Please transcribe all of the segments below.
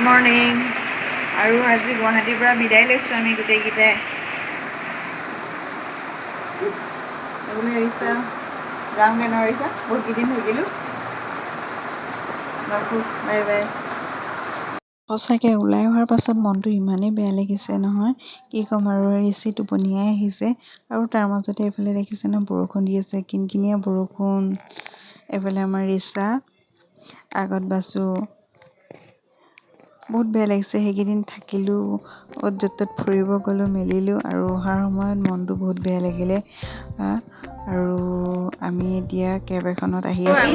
morning আৰু আজি গুৱাহাটীৰ পৰা বিদায় লৈছোঁ আমি গোটেইকেইটাই ৰিচা যাওঁগৈ ন ৰিচা বহুত কেইদিন থাকিলোঁ বাই বাই সঁচাকৈ ওলাই অহাৰ পাছত মনটো ইমানেই বেয়া লাগিছে নহয় কি ক'ম আৰু ৰিচি টোপনিয়াই আহিছে আৰু তাৰ মাজতে এইফালে দেখিছে ন বৰষুণ দি আছে কিনকিনীয়া বৰষুণ এইফালে আমাৰ ৰিচা আগত বাছোঁ বহুত বেয়া লাগিছে সেইকেইদিন থাকিলোঁ য'ত ত'ত ফুৰিব গ'লোঁ মেলিলোঁ আৰু অহাৰ সময়ত মনটো বহুত বেয়া লাগিলে আৰু আমি এতিয়া কেব এখনত আহি আছোঁ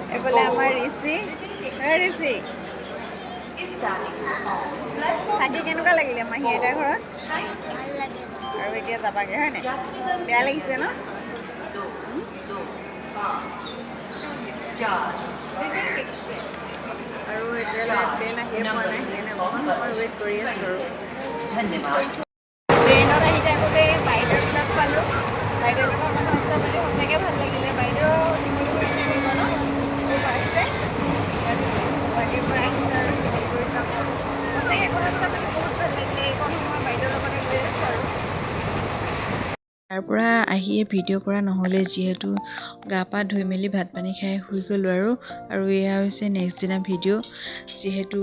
এইফালে আমাৰ ৰিচি থাকি কেনেকুৱা লাগিলে মাহী আইতাৰ ঘৰত আৰু এতিয়া যাবাগে হয় নাই বেয়া লাগিছে ন আৰু এতিয়ালৈ ট্ৰেইন আহিয়ে পোৱা নাই সেইকাৰণে অকণমান সময় ৱেইট কৰি আছোঁ আৰু ট্ৰেইনত আহি থাকোঁতে বাইদেউবিলাক পালোঁ বাইদেউৰ লগত কথা পাতিছে বুলি সঁচাকৈ ভাল লাগিলে বাইদেউ শিমলুগুৰিত থাকিব ন আহিছে গুৱাহাটীৰ পৰা আহিছে আৰু শিমলুগুৰিত পাব সঁচাকৈ কথা পাতি বহুত ভাল লাগিলে এইকণ সময় বাইদেউৰ লগতে গৈ আছোঁ আৰু তাৰ পৰা আহিয়ে ভিডিঅ' কৰা নহ'লে যিহেতু গা পা ধুই মেলি ভাত পানী খাই শুই গ'লোঁ আৰু এয়া হৈছে নেক্সট দিনা ভিডিঅ' যিহেতু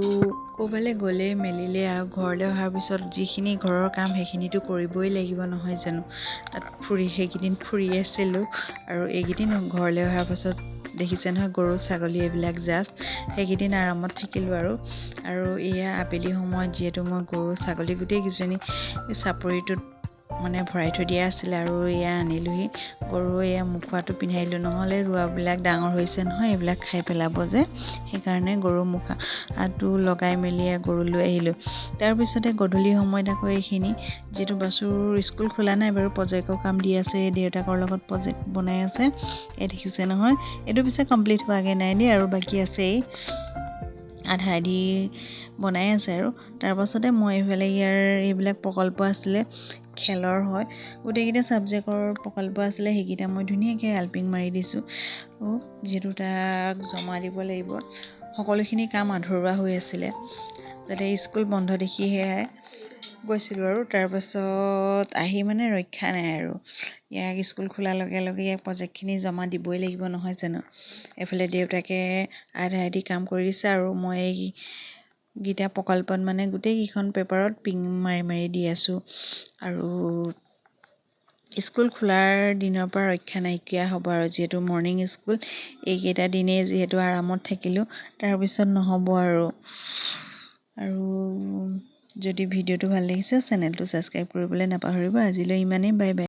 ক'ৰবালৈ গ'লে মেলিলে আৰু ঘৰলৈ অহাৰ পিছত যিখিনি ঘৰৰ কাম সেইখিনিতো কৰিবই লাগিব নহয় জানো তাত সেইকেইদিন ফুৰি আছিলোঁ আৰু এইকেইদিন ঘৰলৈ অহাৰ পাছত দেখিছে নহয় গৰু ছাগলী এইবিলাক জাষ্ট সেইকেইদিন আৰামত থাকিলোঁ আৰু এয়া আবেলি সময়ত যিহেতু মই গৰু ছাগলী গোটেইকেইজনী চাপৰিটোত মানে ভৰাই থৈ দিয়া আছিলে আৰু এয়া আনিলোহি গৰু এয়া মুখাটো পিন্ধাইলোঁ নহ'লে ৰোৱাবিলাক ডাঙৰ হৈছে নহয় এইবিলাক খাই পেলাব যে সেইকাৰণে গৰু মুখাটো লগাই মেলি গৰু লৈ আহিলোঁ তাৰপিছতে গধূলি সময়ত আকৌ এইখিনি যিটো বাছুৰ স্কুল খোলা নাই বাৰু প্ৰজেক্টৰ কাম দি আছে দেউতাকৰ লগত প্ৰজেক্ট বনাই আছে এই দেখিছে নহয় এইটো পিছে কমপ্লিট হোৱাগৈ নাই দেই আৰু বাকী আছেই আধা দি বনাই আছে আৰু তাৰপাছতে মই এইফালে ইয়াৰ এইবিলাক প্ৰকল্প আছিলে খেলৰ হয় গোটেইকেইটা ছাবজেক্টৰ প্ৰকল্প আছিলে সেইকেইটা মই ধুনীয়াকৈ আলপিং মাৰি দিছোঁ যিহেতু তাক জমা দিব লাগিব সকলোখিনি কাম আধৰুৱা হৈ আছিলে যাতে স্কুল বন্ধ দেখি সেয়াই গৈছিলোঁ আৰু তাৰপাছত আহি মানে ৰক্ষা নাই আৰু ইয়াক স্কুল খোলাৰ লগে লগে ইয়াক প্ৰজেক্টখিনি জমা দিবই লাগিব নহয় জানো এইফালে দেউতাকে আধা আধি কাম কৰি দিছে আৰু মই এইকেইটা প্ৰকল্পত মানে গোটেইকেইখন পেপাৰত পিং মাৰি মাৰি দি আছোঁ আৰু স্কুল খোলাৰ দিনৰ পৰা ৰক্ষা নাইকিয়া হ'ব আৰু যিহেতু মৰ্ণিং স্কুল এইকেইটা দিনেই যিহেতু আৰামত থাকিলোঁ তাৰপিছত নহ'ব আৰু যদি ভিডিঅ'টো ভাল লাগিছে চেনেলটো ছাবস্ক্ৰাইব কৰিবলৈ নাপাহৰিব আজিলৈ ইমানেই বাই বাই